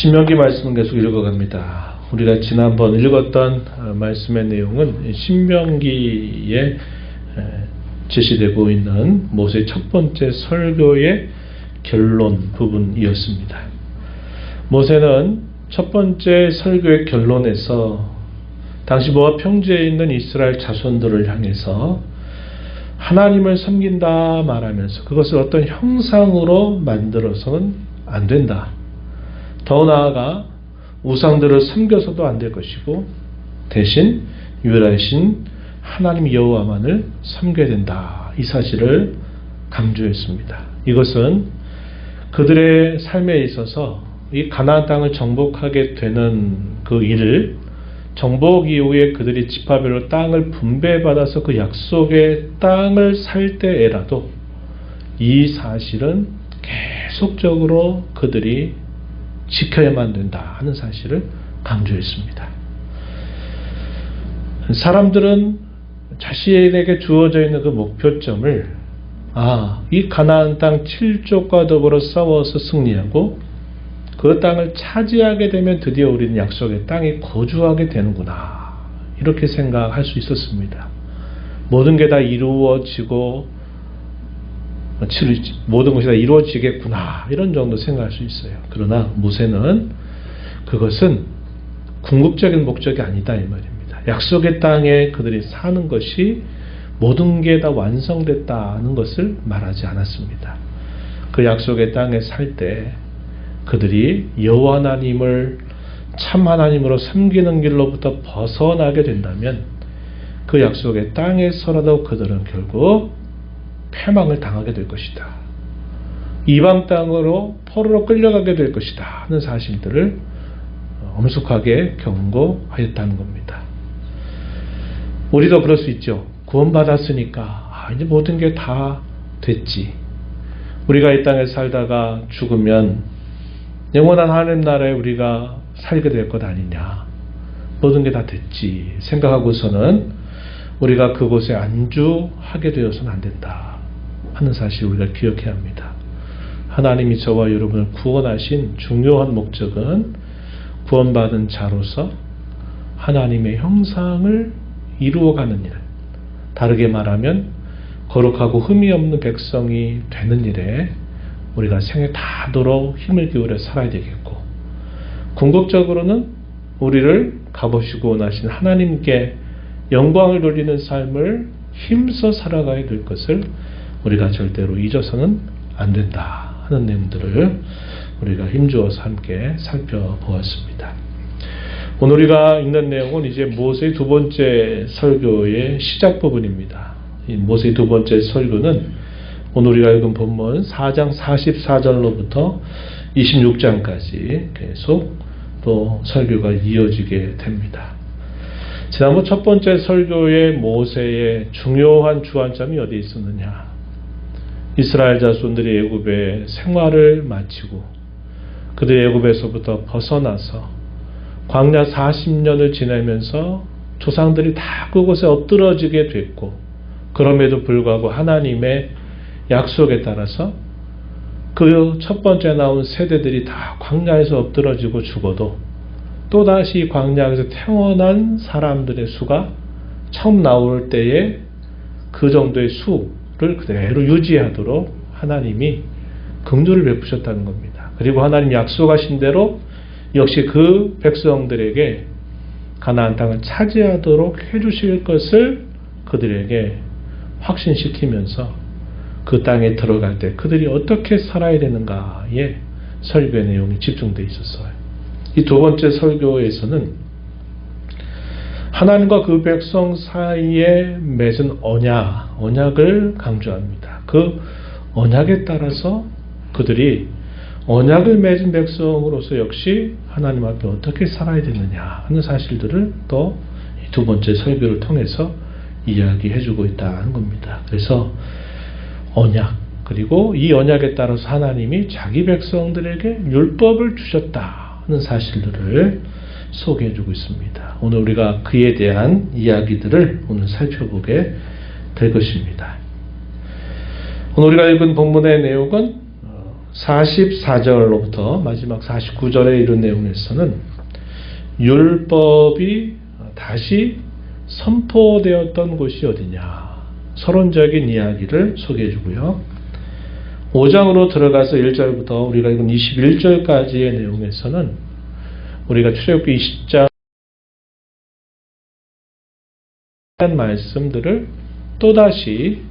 신명기 말씀은 계속 읽어갑니다. 우리가 지난번 읽었던 말씀의 내용은 신명기에 제시되고 있는 모세의 첫 번째 설교의 결론 부분이었습니다. 모세는 첫 번째 설교의 결론에서 당시 모압 평지에 있는 이스라엘 자손들을 향해서 하나님을 섬긴다 말하면서 그것을 어떤 형상으로 만들어서는 안 된다. 더 나아가 우상들을 섬겨서도 안 될 것이고 대신 유일하신 하나님 여호와만을 섬겨야 된다. 이 사실을 강조했습니다. 이것은 그들의 삶에 있어서 이 가나안 땅을 정복하게 되는 그 일을 정복 이후에 그들이 지파별로 땅을 분배받아서 그 약속의 땅을 살 때에라도 이 사실은 계속적으로 그들이 지켜야만 된다 하는 사실을 강조했습니다. 사람들은 자신에게 주어져 있는 그 목표점을 이 가나안 땅 7족과 더불어 싸워서 승리하고 그 땅을 차지하게 되면 드디어 우리는 약속의 땅에 거주하게 되는구나 이렇게 생각할 수 있었습니다. 모든 게 다 이루어지고 모든 것이 다 이루어지겠구나 이런 정도 생각할 수 있어요. 그러나 모세는 그것은 궁극적인 목적이 아니다 이 말입니다. 약속의 땅에 그들이 사는 것이 모든 게 다 완성됐다는 것을 말하지 않았습니다. 그 약속의 땅에 살 때 그들이 여호와 하나님을 참 하나님으로 섬기는 길로부터 벗어나게 된다면 그 약속의 땅에서라도 그들은 결국 패망을 당하게 될 것이다. 이방 땅으로 포로로 끌려가게 될 것이다 하는 사실들을 엄숙하게 경고하였다는 겁니다. 우리도 그럴 수 있죠. 구원받았으니까 이제 모든 게 다 됐지. 우리가 이 땅에 살다가 죽으면 영원한 하나님 나라에 우리가 살게 될 것 아니냐. 모든 게 다 됐지 생각하고서는 우리가 그곳에 안주하게 되어서는 안 된다 하는 사실을 우리가 기억해야 합니다. 하나님이 저와 여러분을 구원하신 중요한 목적은 구원받은 자로서 하나님의 형상을 이루어가는 일, 다르게 말하면 거룩하고 흠이 없는 백성이 되는 일에 우리가 생애 다하도록 힘을 기울여 살아야 되겠고, 궁극적으로는 우리를 값없이고 원하신 하나님께 영광을 돌리는 삶을 힘써 살아가야 될 것을 우리가 절대로 잊어서는 안 된다 하는 내용들을 우리가 힘주어서 함께 살펴보았습니다. 오늘 우리가 읽는 내용은 이제 모세의 두 번째 설교의 시작 부분입니다. 이 모세의 두 번째 설교는 오늘 우리가 읽은 본문 4장 44절로부터 26장까지 계속 또 설교가 이어지게 됩니다. 지난번 첫 번째 설교의 모세의 중요한 주안점이 어디에 있었느냐? 이스라엘 자손들이 애굽의 생활을 마치고 그들이 애굽에서부터 벗어나서 광야 40년을 지내면서 조상들이 다 그곳에 엎드러지게 됐고, 그럼에도 불구하고 하나님의 약속에 따라서 그 첫 번째 나온 세대들이 다 광야에서 엎드러지고 죽어도 또다시 광야에서 태어난 사람들의 수가 처음 나올 때에 그 정도의 수를 그대로 유지하도록 하나님이 긍휼을 베푸셨다는 겁니다. 그리고 하나님 약속하신 대로 역시 그 백성들에게 가나안 땅을 차지하도록 해주실 것을 그들에게 확신시키면서 그 땅에 들어갈 때 그들이 어떻게 살아야 되는가에 설교의 내용이 집중되어 있었어요. 이 두 번째 설교에서는 하나님과 그 백성 사이에 맺은 언약을 강조합니다. 그 언약에 따라서 그들이 언약을 맺은 백성으로서 역시 하나님 앞에 어떻게 살아야 되느냐 하는 사실들을 또 이 두 번째 설교를 통해서 이야기해주고 있다는 겁니다. 그래서 언약, 그리고 이 언약에 따라서 하나님이 자기 백성들에게 율법을 주셨다 하는 사실들을 소개해주고 있습니다. 오늘 우리가 그에 대한 이야기들을 오늘 살펴보게 될 것입니다. 오늘 우리가 읽은 본문의 내용은 44절로부터 마지막 49절에 이른 내용에서는 율법이 다시 선포되었던 곳이 어디냐, 서론적인 이야기를 소개해 주고요. 5장으로 들어가서 1절부터 우리가 읽은 21절까지의 내용에서는 우리가 출애굽기 20장 말씀들을 또다시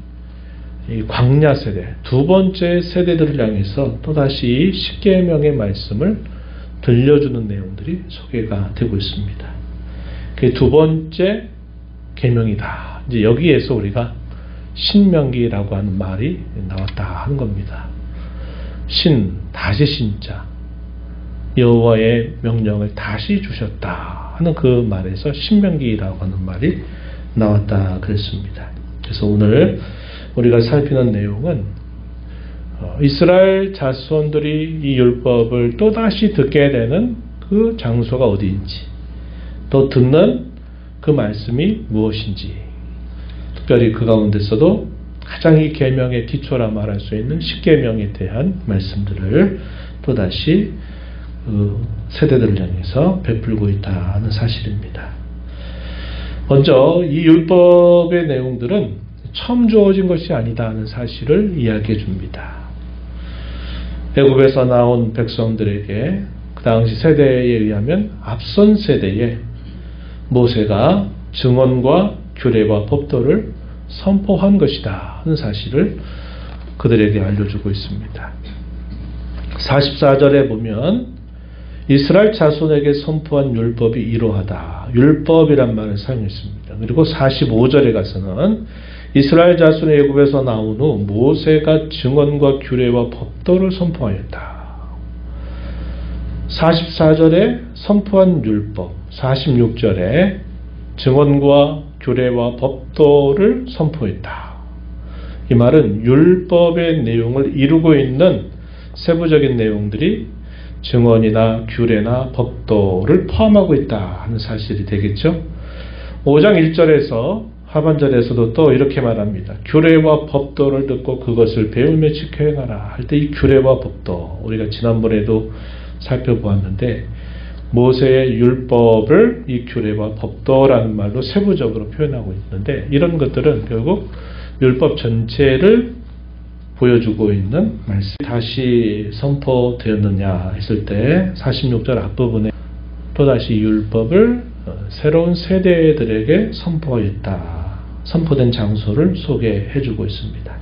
이 광야 세대, 두 번째 세대들을 향해서 또다시 십계명의 말씀을 들려주는 내용들이 소개가 되고 있습니다. 그게 두 번째 계명이다. 이제 여기에서 우리가 신명기라고 하는 말이 나왔다 하는 겁니다. 다시 신자, 여호와의 명령을 다시 주셨다 하는 그 말에서 신명기라고 하는 말이 나왔다 그랬습니다. 그래서 오늘 우리가 살피는 내용은 이스라엘 자손들이 이 율법을 또다시 듣게 되는 그 장소가 어디인지, 또 듣는 그 말씀이 무엇인지, 특별히 그 가운데서도 가장 이 계명의 기초라 말할 수 있는 십계명에 대한 말씀들을 또다시 그 세대들을 향해서 베풀고 있다 하는 사실입니다. 먼저 이 율법의 내용들은 처음 주어진 것이 아니다 하는 사실을 이야기해 줍니다. 애굽에서 나온 백성들에게 그 당시 세대에 의하면 앞선 세대에 모세가 증언과 규례와 법도를 선포한 것이다 하는 사실을 그들에게 알려주고 있습니다. 44절에 보면 이스라엘 자손에게 선포한 율법이 이러하다, 율법이란 말을 사용했습니다. 그리고 45절에 가서는 이스라엘 자손의 애굽에서 나온 후 모세가 증언과 규례와 법도를 선포하였다. 44절에 선포한 율법, 46절에 증언과 규례와 법도를 선포했다. 이 말은 율법의 내용을 이루고 있는 세부적인 내용들이 증언이나 규례나 법도를 포함하고 있다 하는 사실이 되겠죠. 5장 1절에서 하반절에서도 또 이렇게 말합니다. 규례와 법도를 듣고 그것을 배우며 지켜 행하라 할 때 이 규례와 법도, 우리가 지난번에도 살펴보았는데 모세의 율법을 이 규례와 법도라는 말로 세부적으로 표현하고 있는데, 이런 것들은 결국 율법 전체를 보여주고 있는 말씀. 다시 선포되었느냐 했을 때 46절 앞부분에 또다시 율법을 새로운 세대들에게 선포하였다, 선포된 장소를 소개해주고 있습니다.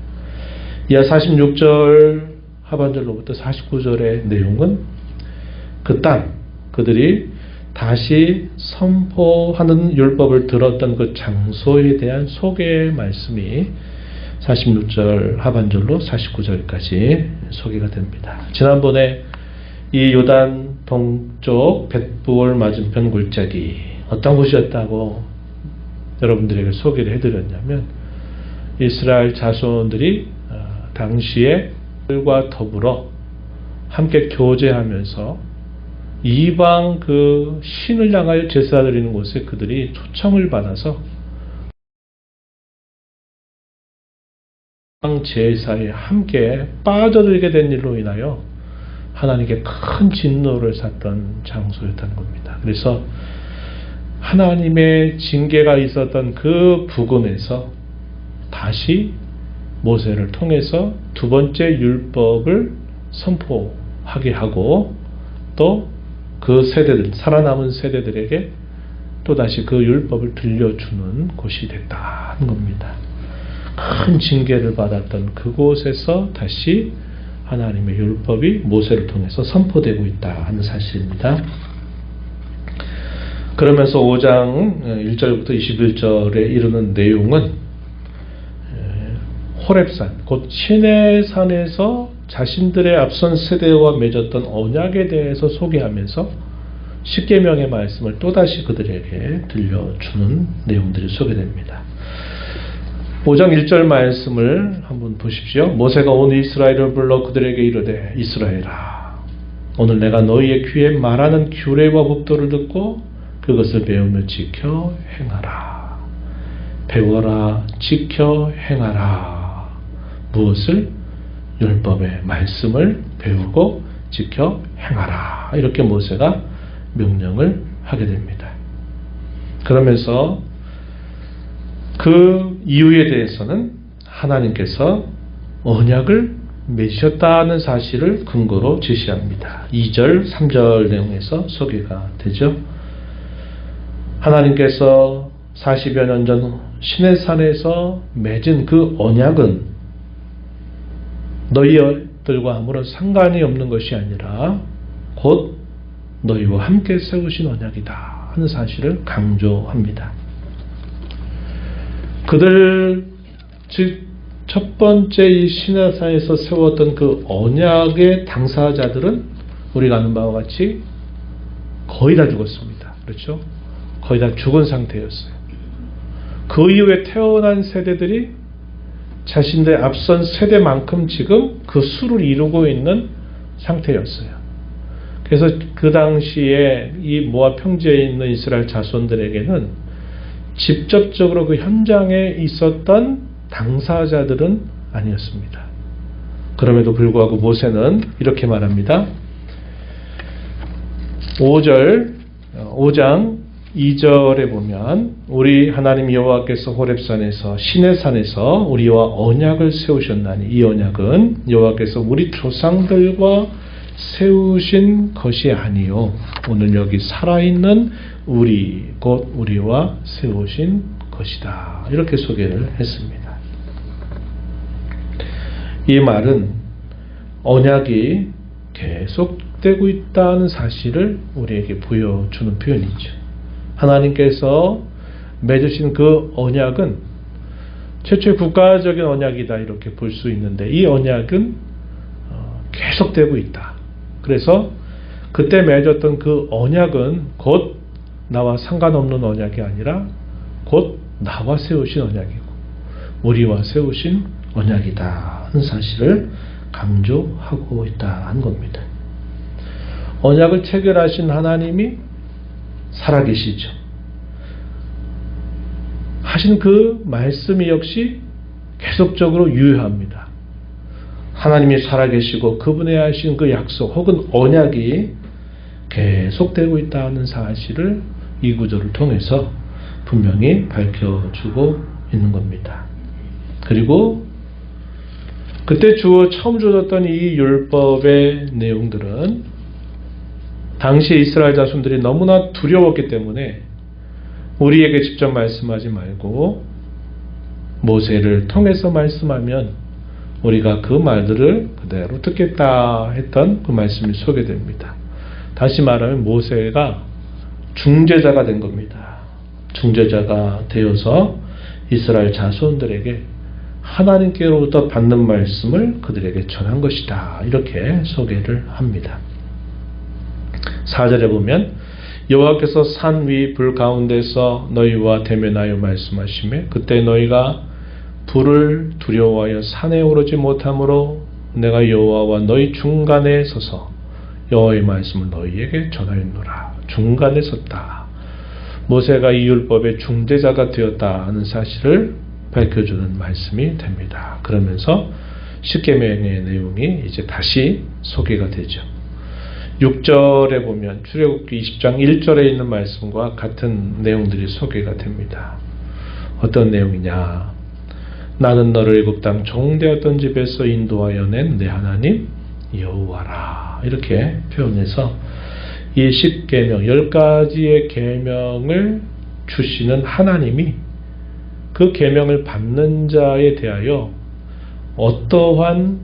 이하 46절 하반절로부터 49절의 내용은 그 땅, 그들이 다시 선포하는 율법을 들었던 그 장소에 대한 소개의 말씀이 46절 하반절로 49절까지 소개가 됩니다. 지난번에 이 요단 동쪽 벳부올 맞은편 골짜기 어떤 곳이었다고 여러분들에게 소개를 해드렸냐면, 이스라엘 자손들이 당시에 들과 더불어 함께 교제하면서 이방 그 신을 향하여 제사 드리는 곳에 그들이 초청을 받아서 제사에 함께 빠져들게 된 일로 인하여 하나님께 큰 진노를 샀던 장소였다는 겁니다. 그래서 하나님의 징계가 있었던 그 부근에서 다시 모세를 통해서 두 번째 율법을 선포하게 하고, 또 그 세대들, 살아남은 세대들에게 또다시 그 율법을 들려주는 곳이 됐다는 겁니다. 큰 징계를 받았던 그곳에서 다시 하나님의 율법이 모세를 통해서 선포되고 있다 하는 사실입니다. 그러면서 5장 1절부터 21절에 이르는 내용은 호렙산, 곧 시내산에서 자신들의 앞선 세대와 맺었던 언약에 대해서 소개하면서 십계명의 말씀을 또다시 그들에게 들려주는 내용들이 소개됩니다. 5장 1절 말씀을 한번 보십시오. 모세가 온 이스라엘을 불러 그들에게 이르되, 이스라엘아, 오늘 내가 너희의 귀에 말하는 규례와 법도를 듣고 그것을 배우며 지켜 행하라. 배워라, 지켜 행하라. 무엇을? 율법의 말씀을 배우고 지켜 행하라. 이렇게 모세가 명령을 하게 됩니다. 그러면서 그 이유에 대해서는 하나님께서 언약을 맺으셨다는 사실을 근거로 제시합니다. 2절, 3절 내용에서 소개가 되죠. 하나님께서 40여 년 전 시내산에서 맺은 그 언약은 너희들과 아무런 상관이 없는 것이 아니라 곧 너희와 함께 세우신 언약이다 하는 사실을 강조합니다. 그들 즉 첫 번째 이 시내산에서 세웠던 그 언약의 당사자들은 우리가 아는 바와 같이 거의 다 죽었습니다. 그렇죠? 거의 다 죽은 상태였어요. 그 이후에 태어난 세대들이 자신들의 앞선 세대만큼 지금 그 수를 이루고 있는 상태였어요. 그래서 그 당시에 이 모압 평지에 있는 이스라엘 자손들에게는 직접적으로 그 현장에 있었던 당사자들은 아니었습니다. 그럼에도 불구하고 모세는 이렇게 말합니다. 5장 2절에 보면 우리 하나님 여호와께서 호렙산에서 시내산에서 우리와 언약을 세우셨나니 이 언약은 여호와께서 우리 조상들과 세우신 것이 아니요 오늘 여기 살아있는 우리 곧 우리와 세우신 것이다. 이렇게 소개를 했습니다. 이 말은 언약이 계속되고 있다는 사실을 우리에게 보여주는 표현이죠. 하나님께서 맺으신 그 언약은 최초의 국가적인 언약이다 이렇게 볼 수 있는데 이 언약은 계속되고 있다. 그래서 그때 맺었던 그 언약은 곧 나와 상관없는 언약이 아니라 곧 나와 세우신 언약이고 우리와 세우신 언약이다 하는 사실을 강조하고 있다는 겁니다. 언약을 체결하신 하나님이 살아계시죠. 하신 그 말씀이 역시 계속적으로 유효합니다. 하나님이 살아계시고 그분의 하신 그 약속 혹은 언약이 계속되고 있다는 사실을 이 구절을 통해서 분명히 밝혀주고 있는 겁니다. 그리고 그때 처음 주어졌던 이 율법의 내용들은 당시 이스라엘 자손들이 너무나 두려웠기 때문에 우리에게 직접 말씀하지 말고 모세를 통해서 말씀하면 우리가 그 말들을 그대로 듣겠다 했던 그 말씀이 소개됩니다. 다시 말하면 모세가 중재자가 된 겁니다. 중재자가 되어서 이스라엘 자손들에게 하나님께로부터 받는 말씀을 그들에게 전한 것이다. 이렇게 소개를 합니다. 4절에 보면 여호와께서 산 위 불 가운데서 너희와 대면하여 말씀하시매 그때 너희가 불을 두려워하여 산에 오르지 못하므로 내가 여호와와 너희 중간에 서서 여호와의 말씀을 너희에게 전하였노라. 중간에 섰다. 모세가 이 율법의 중재자가 되었다 하는 사실을 밝혀주는 말씀이 됩니다. 그러면서 십계명의 내용이 이제 다시 소개가 되죠. 6절에 보면 출애굽기 20장 1절에 있는 말씀과 같은 내용들이 소개가 됩니다. 어떤 내용이냐? 나는 너를 애굽 땅 종되었던 집에서 인도하여 낸 내 하나님 여호와라. 이렇게 표현해서 이 10계명 10가지의 계명을 주시는 하나님이 그 계명을 받는 자에 대하여 어떠한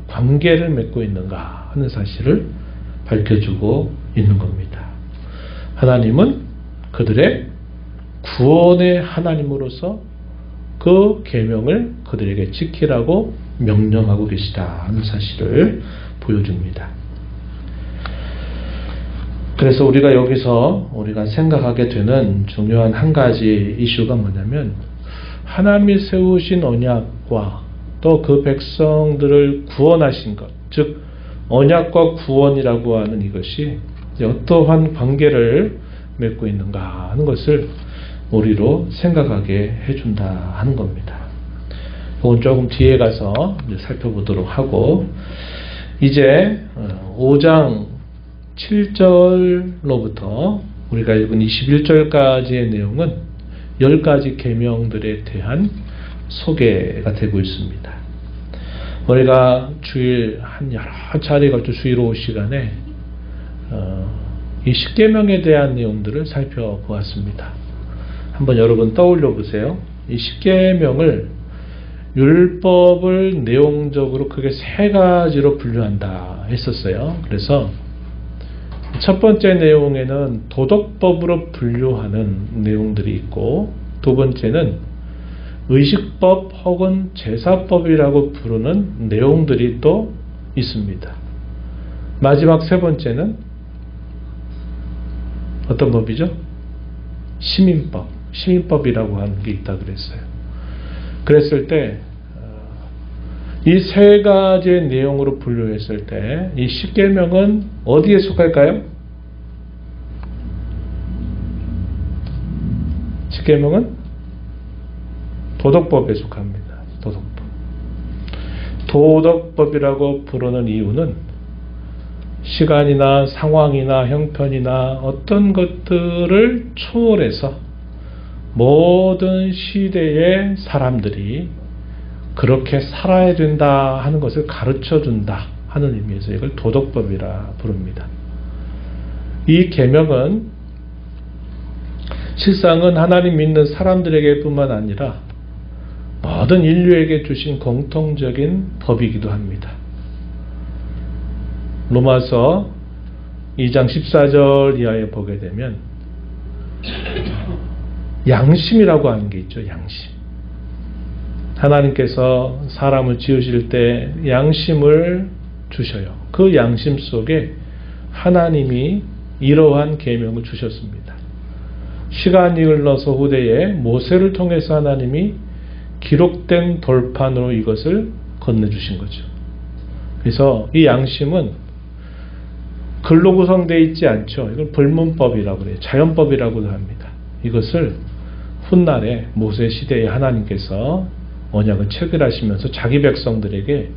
관계를 맺고 있는가 하는 사실을 밝혀주고 있는 겁니다. 하나님은 그들의 구원의 하나님으로서 그 계명을 그들에게 지키라고 명령하고 계시다 하는 사실을 보여줍니다. 그래서 우리가 여기서 우리가 생각하게 되는 중요한 한 가지 이슈가 뭐냐면 하나님이 세우신 언약과 또 그 백성들을 구원하신 것, 즉 언약과 구원이라고 하는 이것이 어떠한 관계를 맺고 있는가 하는 것을 우리로 생각하게 해준다 하는 겁니다. 그건 조금 뒤에 가서 이제 살펴보도록 하고, 이제 5장 7절로부터 우리가 읽은 21절까지의 내용은 10가지 계명들에 대한 소개가 되고 있습니다. 우리가 주일 한 여러 차례 걸쳐 주일 오후 시간에 이 10계명에 대한 내용들을 살펴보았습니다. 한번 여러분 떠올려 보세요. 이 10계명을 율법을 내용적으로 크게 3가지로 분류한다 했었어요. 그래서 첫 번째 내용에는 도덕법으로 분류하는 내용들이 있고, 두 번째는 의식법 혹은 제사법이라고 부르는 내용들이 또 있습니다. 마지막 세 번째는 어떤 법이죠? 시민법이라고 하는 게 있다 그랬어요. 그랬을 때 이 3가지의 내용으로 분류했을 때 이 10계명은 어디에 속할까요? 10계명은 도덕법에 속합니다. 도덕법이라고 부르는 이유는 시간이나 상황이나 형편이나 어떤 것들을 초월해서 모든 시대의 사람들이 그렇게 살아야 된다 하는 것을 가르쳐 준다 하는 의미에서 이걸 도덕법이라 부릅니다. 이 계명은 실상은 하나님 믿는 사람들에게 뿐만 아니라 모든 인류에게 주신 공통적인 법이기도 합니다. 로마서 2장 14절 이하에 보게 되면 양심이라고 하는 게 있죠. 양심. 하나님께서 사람을 지으실 때 양심을 주셔요. 그 양심 속에 하나님이 이러한 계명을 주셨습니다. 시간이 흘러서 후대에 모세를 통해서 하나님이 기록된 돌판으로 이것을 건네주신 거죠. 그래서 이 양심은 글로 구성되어 있지 않죠. 이걸 불문법이라고 그래요. 자연법이라고도 합니다. 이것을 훗날에 모세 시대에 하나님께서 언약을 체결하시면서 자기 백성들에게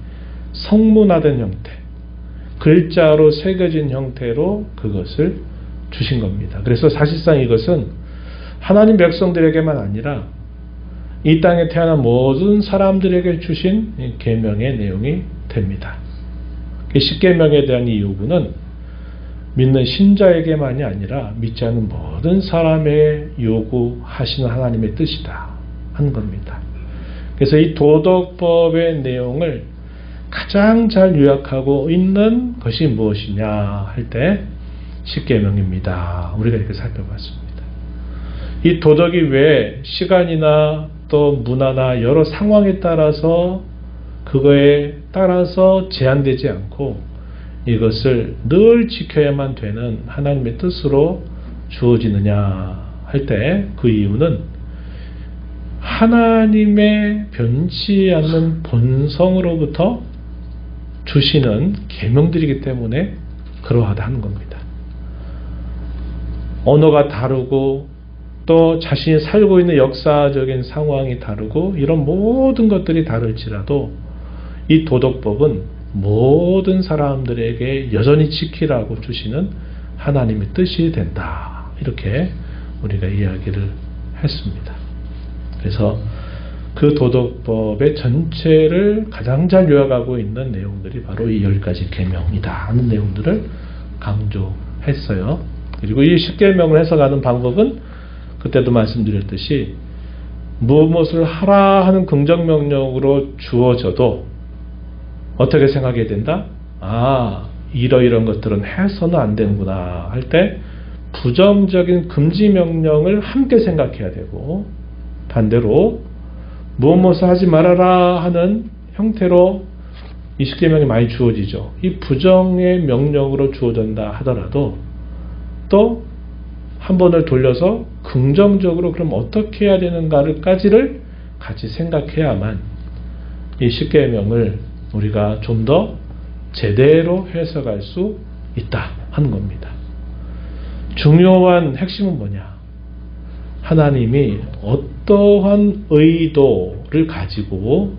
성문화된 형태, 글자로 새겨진 형태로 그것을 주신 겁니다. 그래서 사실상 이것은 하나님 백성들에게만 아니라 이 땅에 태어난 모든 사람들에게 주신 계명의 내용이 됩니다. 10계명에 대한 이 요구는 믿는 신자에게만이 아니라 믿지 않는 모든 사람의 요구하시는 하나님의 뜻이다 하는 겁니다. 그래서 이 도덕법의 내용을 가장 잘 요약하고 있는 것이 무엇이냐 할 때 10계명입니다. 우리가 이렇게 살펴봤습니다. 이 도덕이 왜 시간이나 또 문화나 여러 상황에 따라서 그거에 따라서 제한되지 않고 이것을 늘 지켜야만 되는 하나님의 뜻으로 주어지느냐 할 때 그 이유는 하나님의 변치 않는 본성으로부터 주시는 계명들이기 때문에 그러하다 하는 겁니다. 언어가 다르고 또 자신이 살고 있는 역사적인 상황이 다르고 이런 모든 것들이 다를지라도 이 도덕법은 모든 사람들에게 여전히 지키라고 주시는 하나님의 뜻이 된다. 이렇게 우리가 이야기를 했습니다. 그래서 그 도덕법의 전체를 가장 잘 요약하고 있는 내용들이 바로 이 10가지 계명이다 하는 내용들을 강조했어요. 그리고 이 10계명을 해석하는 방법은 그때도 말씀드렸듯이 무엇을 하라 하는 긍정명령으로 주어져도 어떻게 생각해야 된다? 이러이런 것들은 해서는 안 되는구나 할 때 부정적인 금지명령을 함께 생각해야 되고, 반대로 무엇을 하지 말아라 하는 형태로 이 10계명이 많이 주어지죠. 이 부정의 명령으로 주어진다 하더라도 또 한 번을 돌려서 긍정적으로 그럼 어떻게 해야 되는가를까지를 같이 생각해야만 이 10계명을 우리가 좀 더 제대로 해석할 수 있다 하는 겁니다. 중요한 핵심은 뭐냐? 하나님이 어떠한 의도를 가지고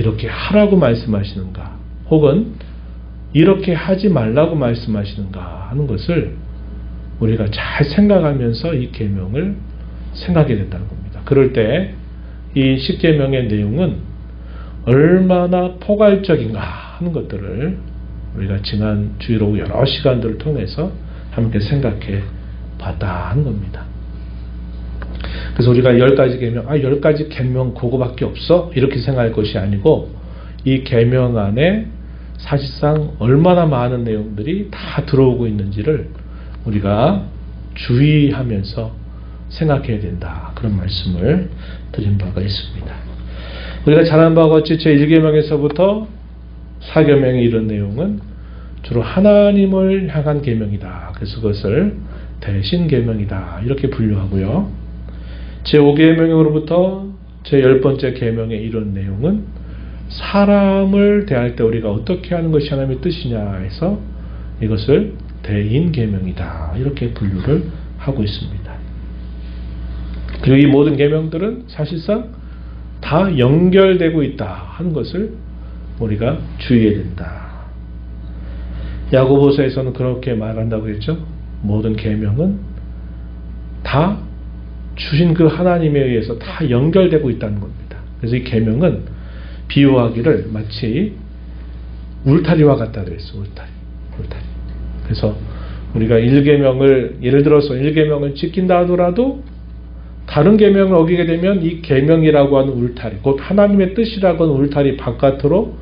이렇게 하라고 말씀하시는가, 혹은 이렇게 하지 말라고 말씀하시는가 하는 것을 우리가 잘 생각하면서 이 계명을 생각해야 된다는 겁니다. 그럴 때 이 10계명의 내용은 얼마나 포괄적인가 하는 것들을 우리가 지난 주일오후 여러 시간들을 통해서 함께 생각해 봤다 하는 겁니다. 그래서 우리가 10가지 계명, 10가지 계명 그거밖에 없어? 이렇게 생각할 것이 아니고, 이 계명 안에 사실상 얼마나 많은 내용들이 다 들어오고 있는지를 우리가 주의하면서 생각해야 된다, 그런 말씀을 드린 바가 있습니다. 우리가 잘 아는 바와 같이 제1계명에서부터 4계명에 이런 내용은 주로 하나님을 향한 계명이다. 그래서 그것을 대신계명이다, 이렇게 분류하고요. 제5계명으로부터 제10번째 계명에 이런 내용은 사람을 대할 때 우리가 어떻게 하는 것이 하나님의 뜻이냐 해서 이것을 대인계명이다, 이렇게 분류를 하고 있습니다. 그리고 이 모든 계명들은 사실상 다 연결되고 있다 하는 것을 우리가 주의해야 된다. 야고보서에서는 그렇게 말한다고 했죠. 모든 계명은 다 주신 그 하나님에 의해서 다 연결되고 있다는 겁니다. 그래서 이 계명은 비유하기를 마치 울타리와 같다 그랬어요. 울타리. 그래서 우리가 1계명을, 예를 들어서 1계명을 지킨다 하더라도 다른 계명을 어기게 되면 이 계명이라고 하는 울타리, 곧 하나님의 뜻이라고 하는 울타리 바깥으로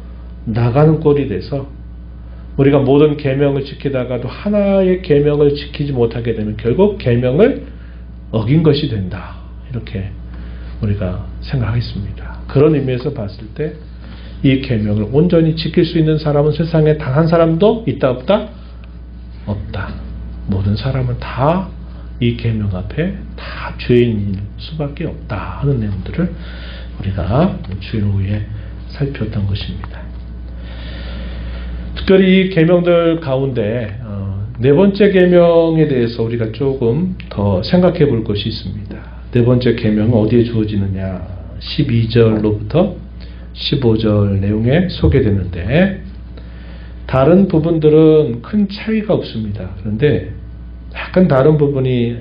나가는 꼴이 돼서 우리가 모든 계명을 지키다가도 하나의 계명을 지키지 못하게 되면 결국 계명을 어긴 것이 된다, 이렇게 우리가 생각하겠습니다. 그런 의미에서 봤을 때 이 계명을 온전히 지킬 수 있는 사람은 세상에 단 한 사람도 있다 없다? 없다. 모든 사람은 다 이 계명 앞에 다 죄인일 수밖에 없다 하는 내용들을 우리가 주일 오후에 살폈던 것입니다. 특별히 이 계명들 가운데 네 번째 계명에 대해서 우리가 조금 더 생각해 볼 것이 있습니다. 네 번째 계명은 어디에 주어지느냐, 12절로부터 15절 내용에 소개되는데 다른 부분들은 큰 차이가 없습니다. 그런데 약간 다른 부분이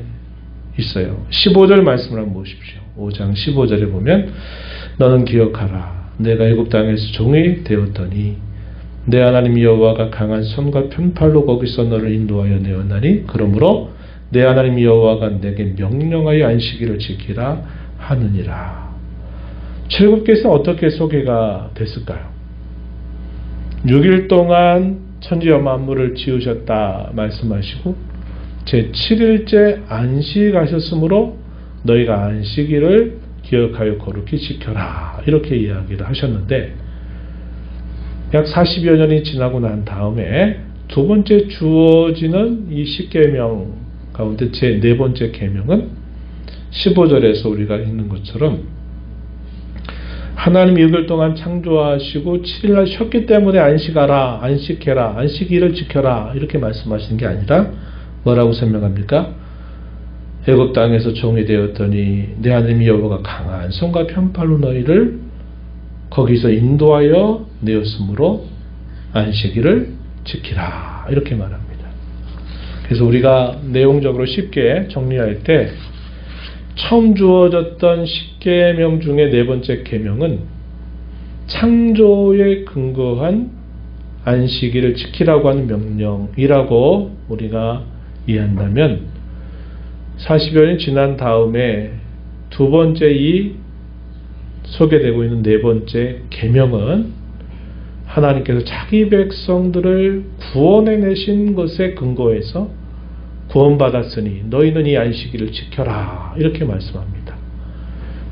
있어요. 15절 말씀을 한번 보십시오. 5장 15절에 보면 너는 기억하라. 내가 애굽 땅에서 종이 되었더니 내 하나님 여호와가 강한 손과 편팔로 거기서 너를 인도하여 내었나니 그러므로 내 하나님 여호와가 내게 명령하여 안식일을 지키라 하느니라. 출애굽기에서 어떻게 소개가 됐을까요? 6일 동안 천지와 만물을 지으셨다 말씀하시고 제7일째 안식하셨으므로 너희가 안식일을 기억하여 거룩히 지켜라, 이렇게 이야기를 하셨는데 약 40여 년이 지나고 난 다음에 두 번째 주어지는 이 10계명 가운데 제 네 번째 계명은 15절에서 우리가 읽는 것처럼 하나님이 6일 동안 창조하시고 7일날 쉬었기 때문에 안식하라, 안식해라, 안식일을 지켜라, 이렇게 말씀하시는 게 아니라 뭐라고 설명합니까? 애굽 땅에서 종이 되었더니 내 하나님 여호와가 강한 손과 편팔로 너희를 거기서 인도하여 내었으므로 안식일을 지키라, 이렇게 말합니다. 그래서 우리가 내용적으로 쉽게 정리할 때 처음 주어졌던 10계명 중에 네 번째 계명은 창조에 근거한 안식일을 지키라고 하는 명령이라고 우리가 이해한다면 40여 년이 지난 다음에 두 번째 이 소개되고 있는 네 번째 계명은 하나님께서 자기 백성들을 구원해내신 것에 근거해서 구원받았으니 너희는 이 안식일을 지켜라, 이렇게 말씀합니다.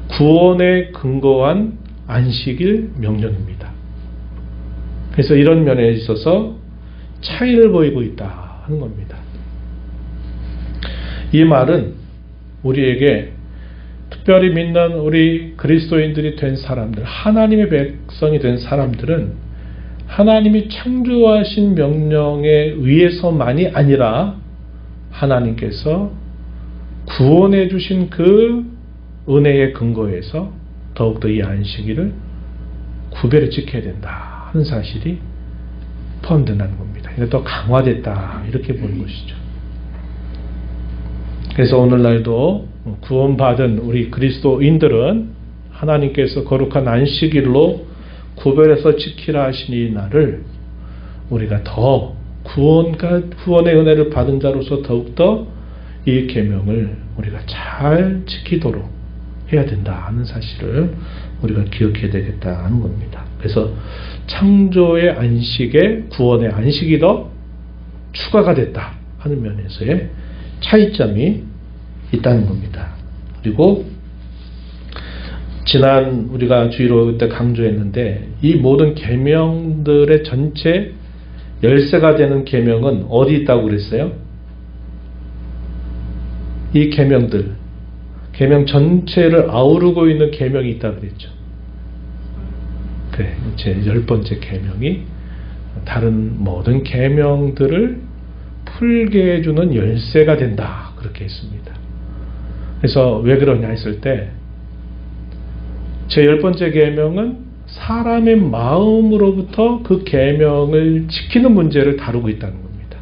구원에 근거한 안식일 명령입니다. 그래서 이런 면에 있어서 차이를 보이고 있다 하는 겁니다. 이 말은 우리에게 특별히 믿는 우리 그리스도인들이 된 사람들, 하나님의 백성이 된 사람들은 하나님이 창조하신 명령에 의해서만이 아니라 하나님께서 구원해 주신 그 은혜의 근거에서 더욱더 이 안식일을 구별을 지켜야 된다 하는 사실이 포함된다는 겁니다. 이것도 강화됐다 이렇게 보는 것이죠. 그래서 오늘날도 구원받은 우리 그리스도인들은 하나님께서 거룩한 안식일로 구별해서 지키라 하신 이 날을 우리가 더 구원의 은혜를 받은 자로서 더욱더 이 계명을 우리가 잘 지키도록 해야 된다 하는 사실을 우리가 기억해야 되겠다 하는 겁니다. 그래서 창조의 안식에 구원의 안식이 더 추가가 됐다 하는 면에서의 차이점이 있다는 겁니다. 그리고 지난 우리가 주의로 그때 강조했는데 이 모든 계명들의 전체 열쇠가 되는 계명은 어디 있다고 그랬어요? 이 계명들, 계명 전체를 아우르고 있는 계명이 있다고 그랬죠. 그래, 제 10번째 계명이 다른 모든 계명들을 풀게 해주는 열쇠가 된다 그렇게 했습니다. 그래서 왜 그러냐 했을 때 제 10번째 계명은 사람의 마음으로부터 그 계명을 지키는 문제를 다루고 있다는 겁니다.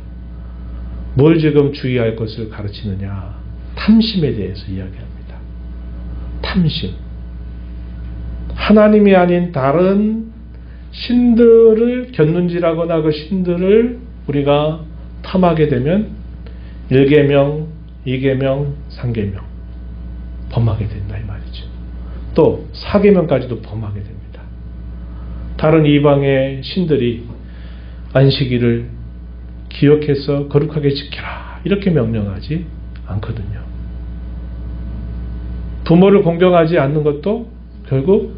뭘 지금 주의할 것을 가르치느냐? 탐심에 대해서 이야기합니다. 탐심. 하나님이 아닌 다른 신들을 곁눈질하거나 그 신들을 우리가 탐하게 되면 1계명, 2계명, 3계명 범하게 된다 이 말이죠. 또 4계명까지도 범하게 됩니다. 다른 이방의 신들이 안식일을 기억해서 거룩하게 지켜라 이렇게 명령하지 않거든요. 부모를 공경하지 않는 것도 결국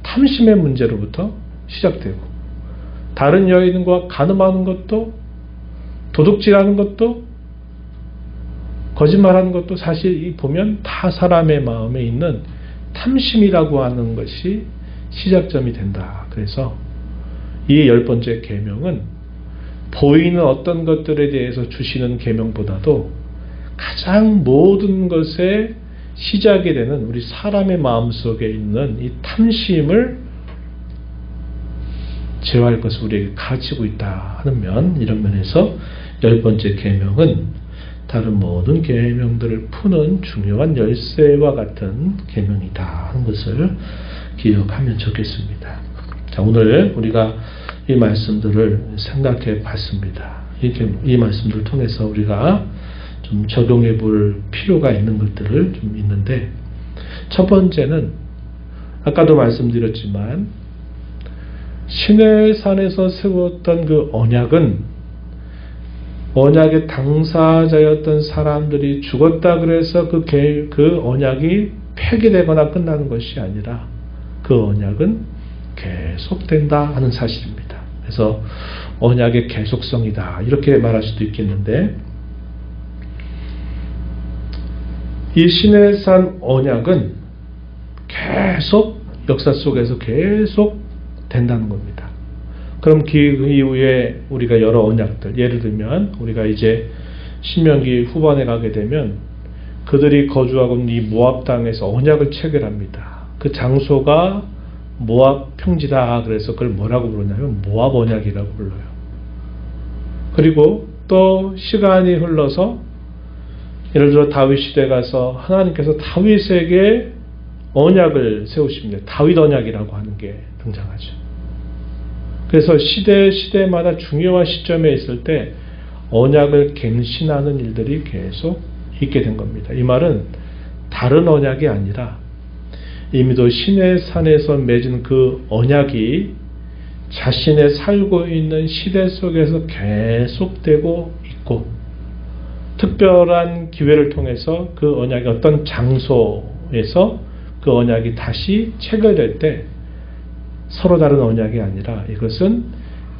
탐심의 문제로부터 시작되고 다른 여인과 간음하는 것도 도둑질하는 것도 거짓말하는 것도 사실 보면 다 사람의 마음에 있는 탐심이라고 하는 것이 시작점이 된다. 그래서 이 10번째 계명은 보이는 어떤 것들에 대해서 주시는 계명보다도 가장 모든 것의 시작이 되는 우리 사람의 마음속에 있는 이 탐심을 제어할 것을 우리에게 가르치고 있다 하는 면, 이런 면에서 10번째 계명은 다른 모든 계명들을 푸는 중요한 열쇠와 같은 계명이다 하는 것을 기억하면 좋겠습니다. 자, 오늘 우리가 이 말씀들을 생각해 봤습니다. 이 말씀들을 통해서 우리가 좀 적용해 볼 필요가 있는 것들을 좀 있는데, 첫 번째는 아까도 말씀드렸지만 시내산에서 세웠던 그 언약은 언약의 당사자였던 사람들이 죽었다 그래서 그 언약이 폐기되거나 끝나는 것이 아니라 그 언약은 계속된다 하는 사실입니다. 그래서 언약의 계속성이다 이렇게 말할 수도 있겠는데, 이 시내산 언약은 계속 역사 속에서 계속 된다는 겁니다. 그럼 그 이후에 우리가 여러 언약들, 예를 들면 우리가 이제 신명기 후반에 가게 되면 그들이 거주하고 있는 이 모압 땅에서 언약을 체결합니다. 그 장소가 모압 평지다. 그래서 그걸 뭐라고 부르냐면 모압 언약이라고 불러요. 그리고 또 시간이 흘러서 예를 들어 다윗 시대 가서 하나님께서 다윗에게 언약을 세우십니다. 다윗 언약이라고 하는 게 등장하죠. 그래서 시대마다 중요한 시점에 있을 때 언약을 갱신하는 일들이 계속 있게 된 겁니다. 이 말은 다른 언약이 아니라 이미도 시내산에서 맺은 그 언약이 자신의 살고 있는 시대 속에서 계속되고 있고, 특별한 기회를 통해서 그 언약이 어떤 장소에서 그 언약이 다시 체결될 때 서로 다른 언약이 아니라 이것은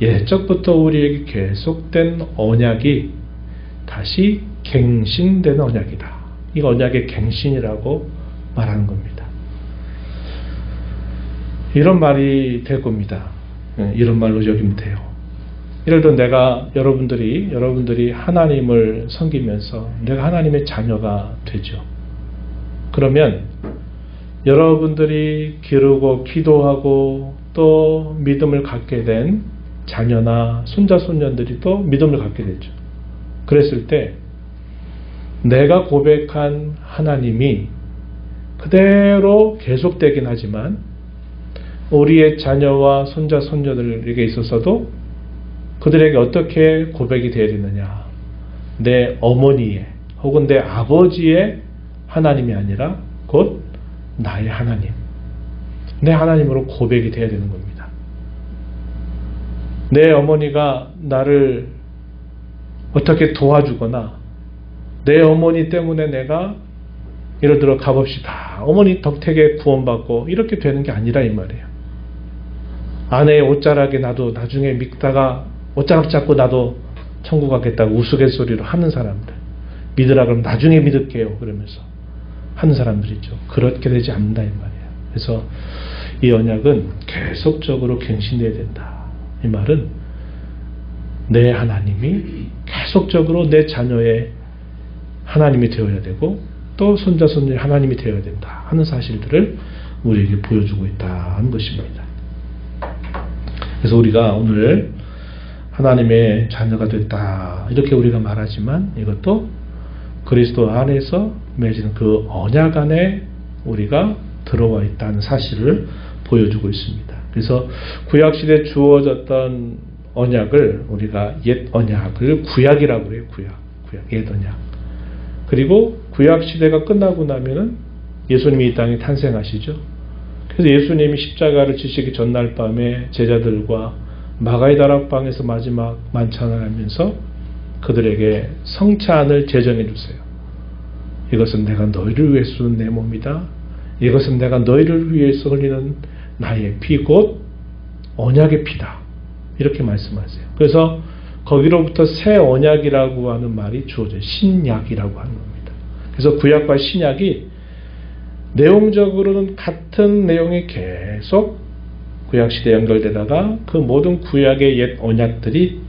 예적부터 우리에게 계속된 언약이 다시 갱신되는 언약이다. 이 언약의 갱신이라고 말하는 겁니다. 이런 말이 될 겁니다. 이런 말로 여기면 돼요. 예를 들어 내가 여러분들이 하나님을 섬기면서 내가 하나님의 자녀가 되죠. 그러면 여러분들이 기르고 기도하고 또 믿음을 갖게 된 자녀나 손자 손녀들이 또 믿음을 갖게 되죠. 그랬을 때 내가 고백한 하나님이 그대로 계속되긴 하지만 우리의 자녀와 손자 손녀들에게 있어서도 그들에게 어떻게 고백이 되어야 되느냐, 내 어머니의 혹은 내 아버지의 하나님이 아니라 곧 나의 하나님, 내 하나님으로 고백이 되어야 되는 겁니다. 내 어머니가 나를 어떻게 도와주거나 내 어머니 때문에 내가 예를 들어 값없이 다 어머니 덕택에 구원받고 이렇게 되는 게 아니라 이 말이에요. 아내의 옷자락에 나도 나중에 믿다가 옷자락 잡고 나도 천국 가겠다고 우스갯소리로 하는 사람들, 믿으라 그러면 나중에 믿을게요 그러면서 하는 사람들 있죠. 그렇게 되지 않는다 이 말이에요. 그래서 이 언약은 계속적으로 갱신되어야 된다. 이 말은 내 하나님이 계속적으로 내 자녀의 하나님이 되어야 되고 또 손자 손녀의 하나님이 되어야 된다 하는 사실들을 우리에게 보여주고 있다는 것입니다. 그래서 우리가 오늘 하나님의 자녀가 됐다 이렇게 우리가 말하지만 이것도 그리스도 안에서 맺은 그 언약 안에 우리가 들어와 있다는 사실을 보여주고 있습니다. 그래서 구약시대에 주어졌던 언약을 우리가 옛 언약을 구약이라고 그래요. 구약, 옛 언약. 그리고 구약시대가 끝나고 나면은 예수님이 이 땅에 탄생하시죠. 그래서 예수님이 십자가를 지시기 전날 밤에 제자들과 마가의 다락방에서 마지막 만찬을 하면서 그들에게 성찬을 제정해 주세요. 이것은 내가 너희를 위해 쏟은 내 몸이다. 이것은 내가 너희를 위해서 흘리는 나의 피 곧 언약의 피다. 이렇게 말씀하세요. 그래서 거기로부터 새 언약이라고 하는 말이 주어져요. 신약이라고 하는 겁니다. 그래서 구약과 신약이 내용적으로는 같은 내용이 계속 구약시대에 연결되다가 그 모든 구약의 옛 언약들이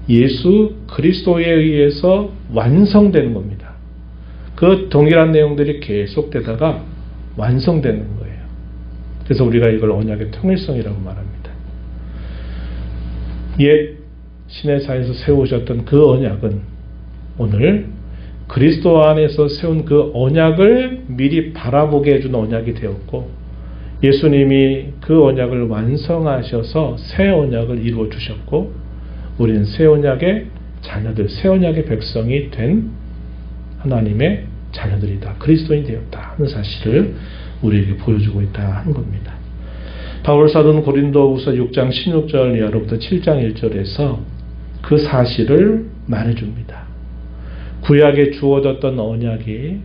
예수 그리스도에 의해서 완성되는 겁니다. 그 동일한 내용들이 계속되다가 완성되는 거예요. 그래서 우리가 이걸 언약의 통일성이라고 말합니다. 옛 시내사에서 세우셨던 그 언약은 오늘 그리스도 안에서 세운 그 언약을 미리 바라보게 해준 언약이 되었고 예수님이 그 언약을 완성하셔서 새 언약을 이루어 주셨고 우리는 새 언약의 자녀들, 새 언약의 백성이 된 하나님의 자녀들이다. 그리스도인이 되었다 하는 사실을 우리에게 보여주고 있다 하는 겁니다. 바울 사도는 고린도후서 6장 16절 이하로부터 7장 1절에서 그 사실을 말해줍니다. 구약에 주어졌던 언약이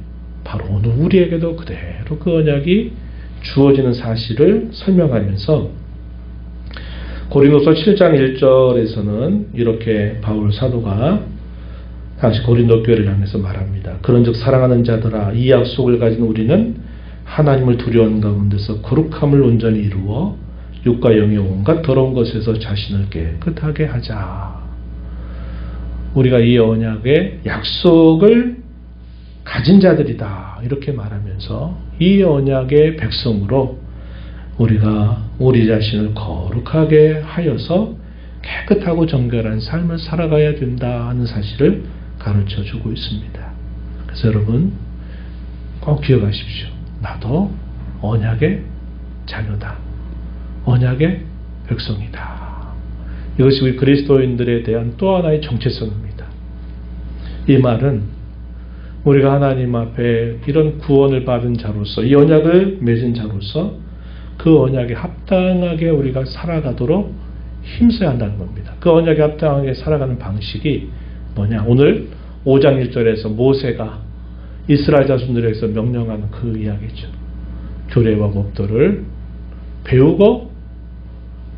바로 오늘 우리에게도 그대로 그 언약이 주어지는 사실을 설명하면서 고린도서 7장 1절에서는 이렇게 바울 사도가 당시 고린도 교회를 향해서 말합니다. 그런즉 사랑하는 자들아 이 약속을 가진 우리는 하나님을 두려운 가운데서 거룩함을 온전히 이루어 육과 영의 온갖 더러운 것에서 자신을 깨끗하게 하자. 우리가 이 언약의 약속을 가진 자들이다 이렇게 말하면서 이 언약의 백성으로 우리가 우리 자신을 거룩하게 하여서 깨끗하고 정결한 삶을 살아가야 된다 하는 사실을 가르쳐 주고 있습니다. 그래서 여러분 꼭 기억하십시오. 나도 언약의 자녀다. 언약의 백성이다. 이것이 우리 그리스도인들에 대한 또 하나의 정체성입니다. 이 말은 우리가 하나님 앞에 이런 구원을 받은 자로서 이 언약을 맺은 자로서 그 언약에 합당하게 우리가 살아가도록 힘써야 한다는 겁니다. 그 언약에 합당하게 살아가는 방식이 뭐냐? 오늘 5장 1절에서 모세가 이스라엘 자손들에게서 명령하는 그 이야기죠. 규례와 법도를 배우고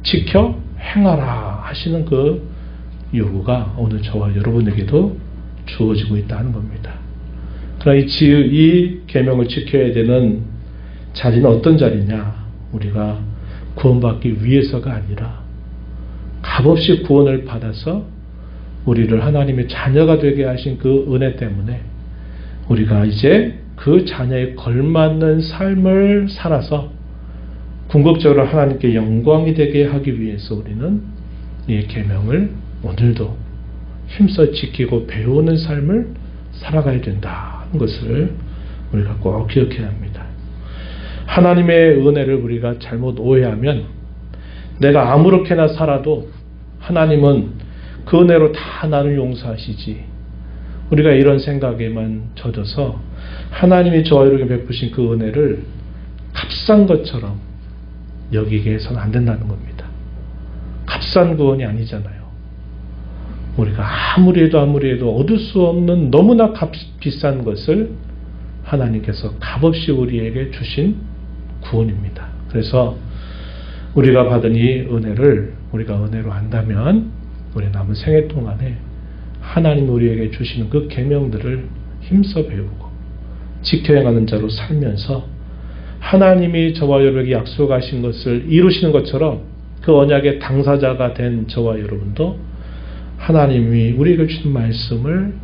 지켜 행하라 하시는 그 요구가 오늘 저와 여러분에게도 주어지고 있다는 겁니다. 그러나 이 계명을 지켜야 되는 자리는 어떤 자리냐? 우리가 구원받기 위해서가 아니라 값없이 구원을 받아서 우리를 하나님의 자녀가 되게 하신 그 은혜 때문에 우리가 이제 그 자녀에 걸맞는 삶을 살아서 궁극적으로 하나님께 영광이 되게 하기 위해서 우리는 이 계명을 오늘도 힘써 지키고 배우는 삶을 살아가야 된다는 것을 우리가 꼭 기억해야 합니다. 하나님의 은혜를 우리가 잘못 오해하면 내가 아무렇게나 살아도 하나님은 그 은혜로 다 나를 용서하시지, 우리가 이런 생각에만 젖어서 하나님이 저와 여러분에게 베푸신 그 은혜를 값싼 것처럼 여기게 해서는 안 된다는 겁니다. 값싼 구원이 아니잖아요. 우리가 아무리 해도 얻을 수 없는 너무나 비싼 것을 하나님께서 값없이 우리에게 주신 구원입니다. 그래서 우리가 받은 이 은혜를 우리가 은혜로 한다면 우리 남은 생애 동안에 하나님 우리에게 주시는 그 계명들을 힘써 배우고 지켜 행하는 자로 살면서 하나님이 저와 여러분에게 약속하신 것을 이루시는 것처럼 그 언약의 당사자가 된 저와 여러분도 하나님이 우리에게 주신 말씀을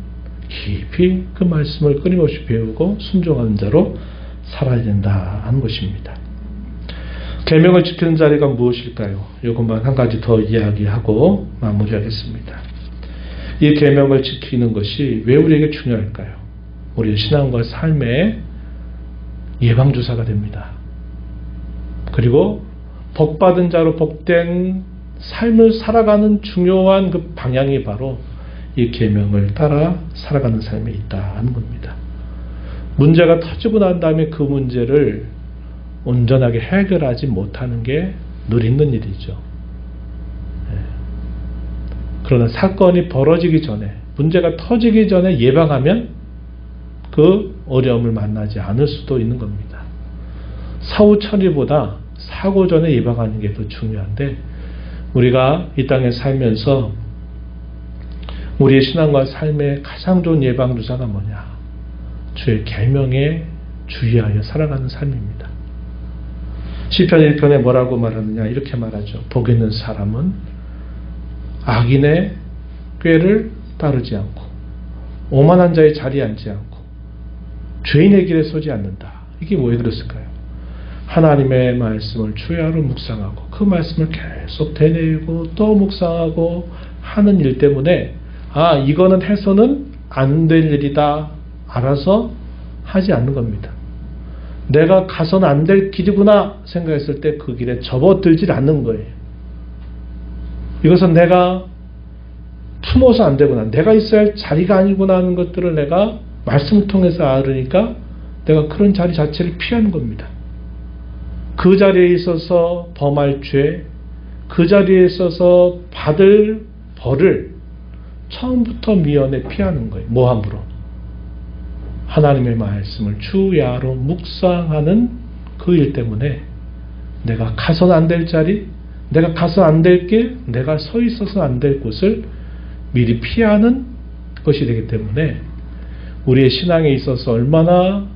깊이 그 말씀을 끊임없이 배우고 순종하는 자로 살아야 된다는 것입니다. 계명을 지키는 자리가 무엇일까요? 이것만 한 가지 더 이야기하고 마무리하겠습니다. 이 계명을 지키는 것이 왜 우리에게 중요할까요? 우리의 신앙과 삶의 예방주사가 됩니다. 그리고 복받은 자로 복된 삶을 살아가는 중요한 그 방향이 바로 이 계명을 따라 살아가는 삶에 있다는 겁니다. 문제가 터지고 난 다음에 그 문제를 온전하게 해결하지 못하는 게 늘 있는 일이죠. 그러나 사건이 벌어지기 전에, 문제가 터지기 전에 예방하면 그 어려움을 만나지 않을 수도 있는 겁니다. 사후 처리보다 사고 전에 예방하는 게 더 중요한데, 우리가 이 땅에 살면서 우리의 신앙과 삶의 가장 좋은 예방주사가 뭐냐? 주의 계명에 주의하여 살아가는 삶입니다. 시편 1편에 뭐라고 말하느냐? 이렇게 말하죠. 복 있는 사람은 악인의 꾀를 따르지 않고 오만한 자의 자리에 앉지 않고 죄인의 길에 서지 않는다. 이게 왜 그랬을까요? 하나님의 말씀을 주야로 묵상하고 그 말씀을 계속 되뇌이고 또 묵상하고 하는 일 때문에 이거는 해서는 안 될 일이다 알아서 하지 않는 겁니다. 내가 가서는 안 될 길이구나 생각했을 때 그 길에 접어들질 않는 거예요. 이것은 내가 품어서 안 되구나, 내가 있어야 할 자리가 아니구나 하는 것들을 내가 말씀을 통해서 알으니까 내가 그런 자리 자체를 피하는 겁니다. 그 자리에 있어서 범할 죄, 그 자리에 있어서 받을 벌을 처음부터 미연에 피하는 거예요. 모함으로. 하나님의 말씀을 주야로 묵상하는 그 일 때문에 내가 가서는 안 될 자리, 내가 가서 안 될 길, 내가 서 있어서 안 될 곳을 미리 피하는 것이 되기 때문에 우리의 신앙에 있어서 얼마나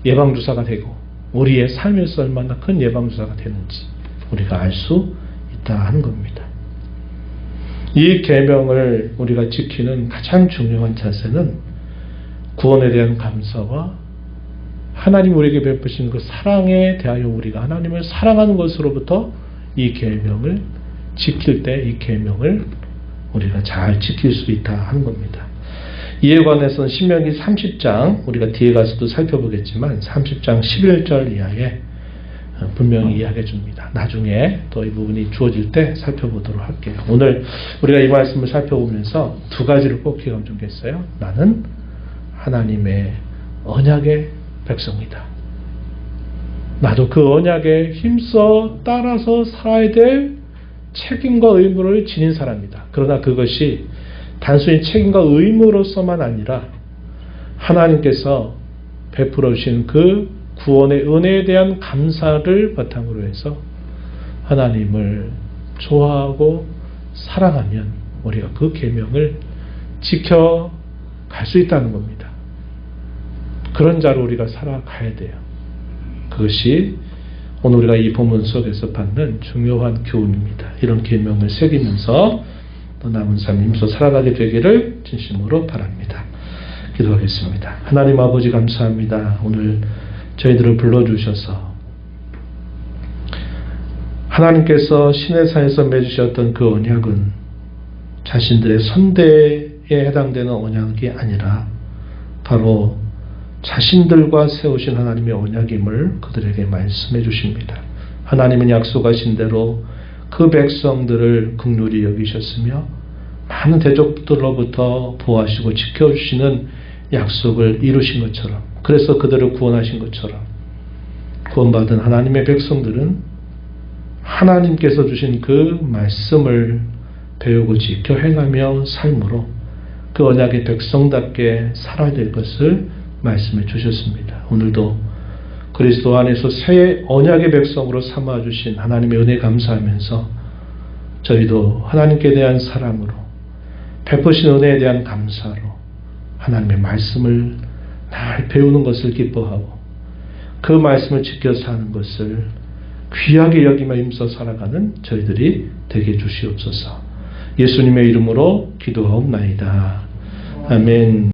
예방주사가 되고 우리의 삶에서 얼마나 큰 예방주사가 되는지 우리가 알 수 있다 하는 겁니다. 이 계명을 우리가 지키는 가장 중요한 자세는 구원에 대한 감사와 하나님 우리에게 베푸신 그 사랑에 대하여 우리가 하나님을 사랑하는 것으로부터 이 계명을 지킬 때 이 계명을 우리가 잘 지킬 수 있다 하는 겁니다. 이에 관해서는 신명기 30장 우리가 뒤에 가서도 살펴보겠지만 30장 11절 이하에 분명히 이야기해 줍니다. 나중에 또 이 부분이 주어질 때 살펴보도록 할게요. 오늘 우리가 이 말씀을 살펴보면서 두 가지를 꼭 기억하면 좋겠어요. 나는 하나님의 언약의 백성이다. 나도 그 언약에 힘써 따라서 살아야 될 책임과 의무를 지닌 사람이다. 그러나 그것이 단순히 책임과 의무로서만 아니라 하나님께서 베풀어 주신 그 구원의 은혜에 대한 감사를 바탕으로 해서 하나님을 좋아하고 사랑하면 우리가 그 계명을 지켜갈 수 있다는 겁니다. 그런 자로 우리가 살아가야 돼요. 그것이 오늘 우리가 이 본문 속에서 받는 중요한 교훈입니다. 이런 계명을 새기면서 또 남은 삶 힘써 살아가게 되기를 진심으로 바랍니다. 기도하겠습니다. 하나님 아버지 감사합니다. 오늘 저희들을 불러주셔서 하나님께서 시내산에서 맺으셨던 그 언약은 자신들의 선대에 해당되는 언약이 아니라 바로 자신들과 세우신 하나님의 언약임을 그들에게 말씀해 주십니다. 하나님은 약속하신 대로 그 백성들을 긍휼히 여기셨으며 많은 대적들로부터 보호하시고 지켜주시는 약속을 이루신 것처럼, 그래서 그들을 구원하신 것처럼 구원받은 하나님의 백성들은 하나님께서 주신 그 말씀을 배우고 지켜 행하며 삶으로 그 언약의 백성답게 살아야 될 것을 말씀해 주셨습니다. 오늘도 그리스도 안에서 새 언약의 백성으로 삼아주신 하나님의 은혜 감사하면서 저희도 하나님께 대한 사랑으로 베푸신 은혜에 대한 감사로 하나님의 말씀을 날 배우는 것을 기뻐하고 그 말씀을 지켜 사는 것을 귀하게 여기며 힘써 살아가는 저희들이 되게 주시옵소서. 예수님의 이름으로 기도하옵나이다. 아멘.